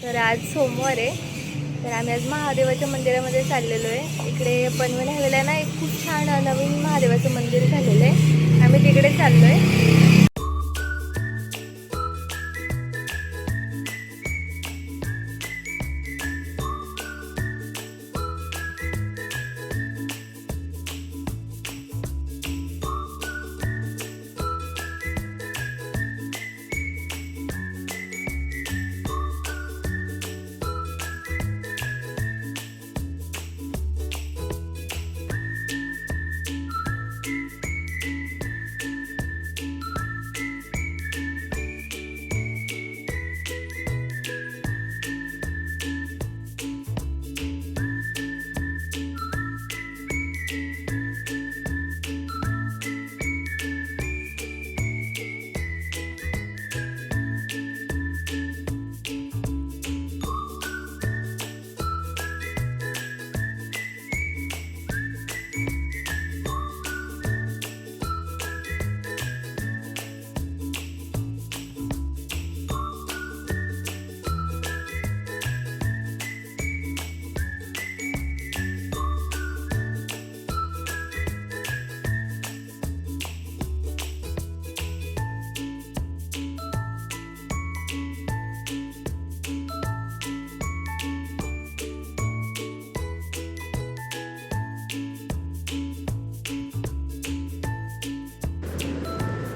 तर आज सोमवार आहे, तर आम्ही आज महादेवाच्या मंदिरामध्ये चाललेलो आहे. इकडे पनवेल हायवेला ना एक खूप छान नवीन महादेवाचं मंदिर झालेलं आहे, आम्ही तिकडे चाललो आहे.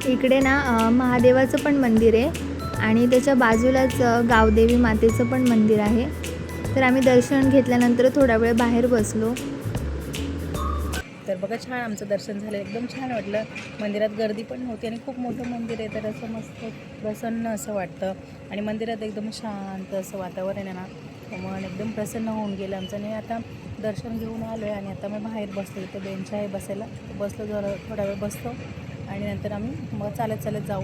इकडे ना महादेवाचं पण मंदिर आहे आणि त्याच्या बाजूलाच गावदेवी मातेचं पण मंदिर आहे. तर आम्ही दर्शन घेतल्यानंतर थोडा वेळ बाहेर बसलो. तर बघा, छान आमचं दर्शन झालं, एकदम छान वाटलं. मंदिरात गर्दी पण नव्हती आणि खूप मोठं मंदिर आहे, तर असं मस्त प्रसन्न असं वाटतं. आणि मंदिरात एकदम शांत असं वातावरण आहे ना, मन एकदम प्रसन्न होऊन गेलं आमचं. आणि आता दर्शन घेऊन आलो आहे आणि आता मी बाहेर बसलो, इथे बेंच आहे बसायला, बसलो, जरा थोडा वेळ बसतो आणि नंतर आम्ही मग चालत चालत जाऊ.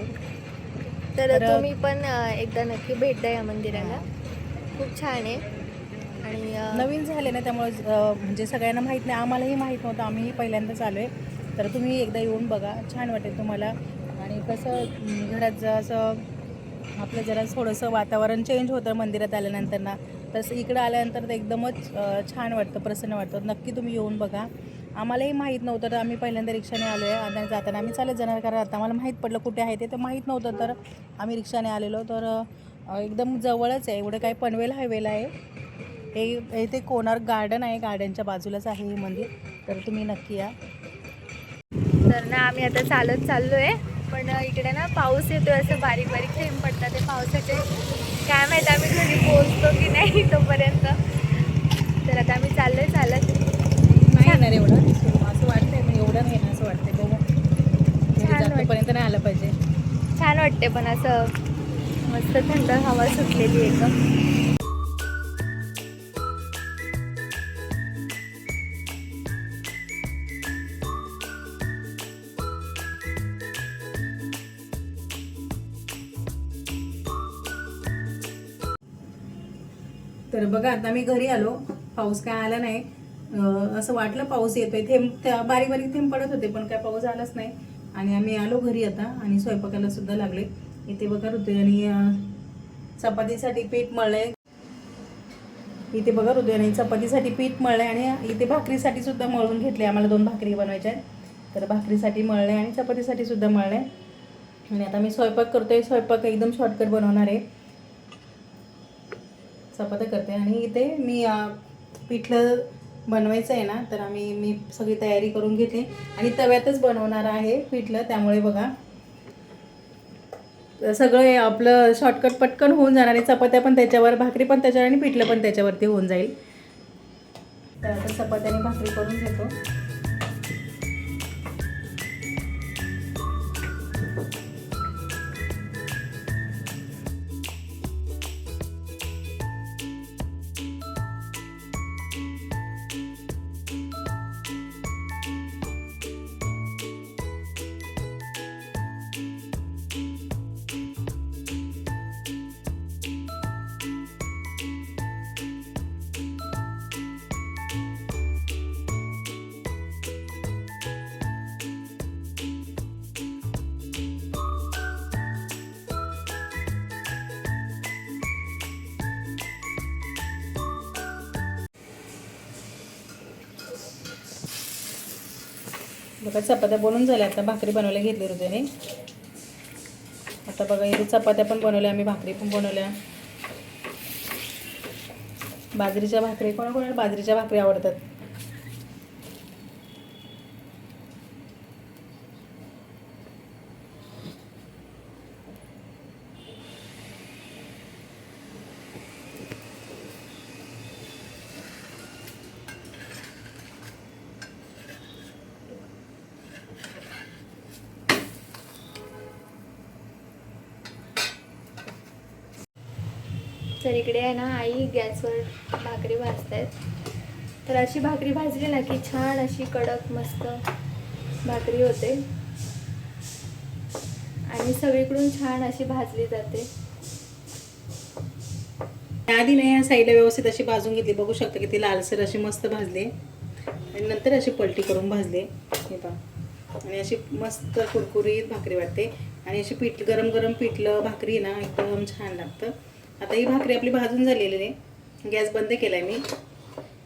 तर तुम्ही पण एकदा नक्की भेट द्या या मंदिराला, खूप छान आहे. आणि नवीन झाले ना, त्यामुळे म्हणजे सगळ्यांना माहीत नाही, आम्हालाही माहीत नव्हतं, आम्हीही पहिल्यांदाच आलो आहे. तर तुम्ही एकदा येऊन बघा, छान वाटेल तुम्हाला. आणि कसं घरात असं आपलं जरा थोडंसं वातावरण चेंज होतं मंदिरात आल्यानंतर ना, तसं इकडं आल्यानंतर तर एकदमच छान वाटतं, प्रसन्न वाटतं. नक्की तुम्ही येऊन बघा. आम्हालाही माहीत नव्हतं, तर आम्ही पहिल्यांदा रिक्षाने आलो आहे आणि जाताना आम्ही चालत जाणार, कारण आता आम्हाला माहीत पडलं कुठे आहे ते, तर माहीत नव्हतं, तर आम्ही रिक्षाने आलेलो. तर एकदम जवळच आहे, एवढं काय पनवेल हायवेला आहे हे. इथे कोणार्क गार्डन आहे, गार्डनच्या बाजूलाच आहे हे मंदिर, तर तुम्ही नक्की या. तर ना आम्ही आता चालत चाललो आहे, पण इकडे ना पाऊस येतोय, असं बारीक बारीक थेंब पडतात. ते पावसाचे काय माहीत आम्ही घरी पोहोचतो की नाही तोपर्यंत. तर आता आम्ही चाललोय चालत. नाही येणार एवढं असं वाटतंय, पण एवढं नाही ना असं वाटतंय. बघू, छान जातोपर्यंत नाही आलं पाहिजे. छान वाटते, पण असं मस्त थंड हवा सुटलेली एकदम. तर बघा, आता मी घरी आलो, पाऊस काय आला नाही. असं वाटलं पाऊस येतोय, थेंब बारीक बारीक थेंब पडत होते, पण काय पाऊस आलाच नाही. आणि आम्ही आलो घरी आता आणि स्वयंपाकाला सुद्धा लागले. इथे बघा ऋतू आणि चपातीसाठी पीठ मळलंय. इथे बघा ऋतू आणि चपातीसाठी पीठ मळलंय आणि इथे भाकरीसाठी सुद्धा मळून घेतले. आम्हाला 2 भाकरी बनवायच्या आहेत, तर भाकरीसाठी मळलंय आणि चपातीसाठी सुद्धा मळलंय. आणि आता मी स्वयंपाक करतोय. स्वयंपाक एकदम शॉर्टकट बनवणार आहे, चपात्या करते. आणि इथे मी पिठलं बनवायचं आहे ना, तर मी सगळी तयारी करून घेते आणि तव्यातच बनवणार आहे पिठलं. त्यामुळे बघा, सगळं आपलं शॉर्टकट पटकन होऊन जाणार आहे. चपात्या पण त्याच्यावर, भाकरी पण त्याच्यावर आणि पिठलं पण त्याच्यावरती होऊन जाईल. तर आता चपात्या आणि भाकरी करून घेतो. बघा चपात्या बनवून झाल्या, आता भाकरी बनवायला घेतली हृदयने. आता बघा इथे चपात्या पण बनवल्या आम्ही, भाकरी पण बनवल्या. बाजरीच्या भाकरी, कोणाकोणाला बाजरीच्या भाकरी आवडतात. तर इकडे आहे ना आई गॅसवर भाकरी भाजतायत. तर अशी भाकरी भाजली ना की छान अशी कडक मस्त भाकरी होते आणि सगळीकडून छान अशी भाजली जाते. आधी नाही या साईडला व्यवस्थित अशी भाजून घेतली, बघू शकता की ती लालसर अशी मस्त भाजली आणि नंतर अशी पलटी करून भाजले हे पहा. आणि अशी मस्त कुरकुरीत भाकरी वाटते आणि अशी गरम गरम पिठलं भाकरी ना एकदम छान लागतं. आता ही भाकरी आपली भाजून झालेली आहे, गॅस बंद केलाय मी.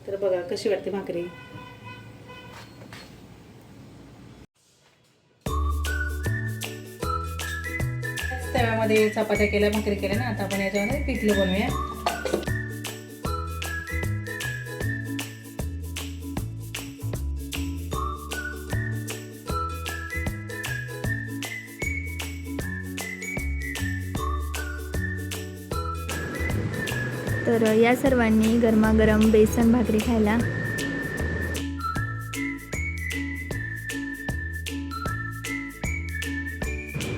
तर बघा कशी वाटते भाकरी. तव्यामध्ये चपात्या केल्या, भाकरी केल्या ना, आता आपण याच्यामध्ये पिठलं बनवूया. तर या सर्वांनी गरमागरम बेसन भाकरी खायला.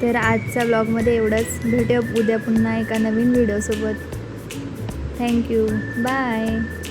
तर आजच्या ब्लॉगमध्ये एवढंच. भेटूया उद्या पुन्हा एका नवीन व्हिडिओसोबत. थँक्यू. बाय.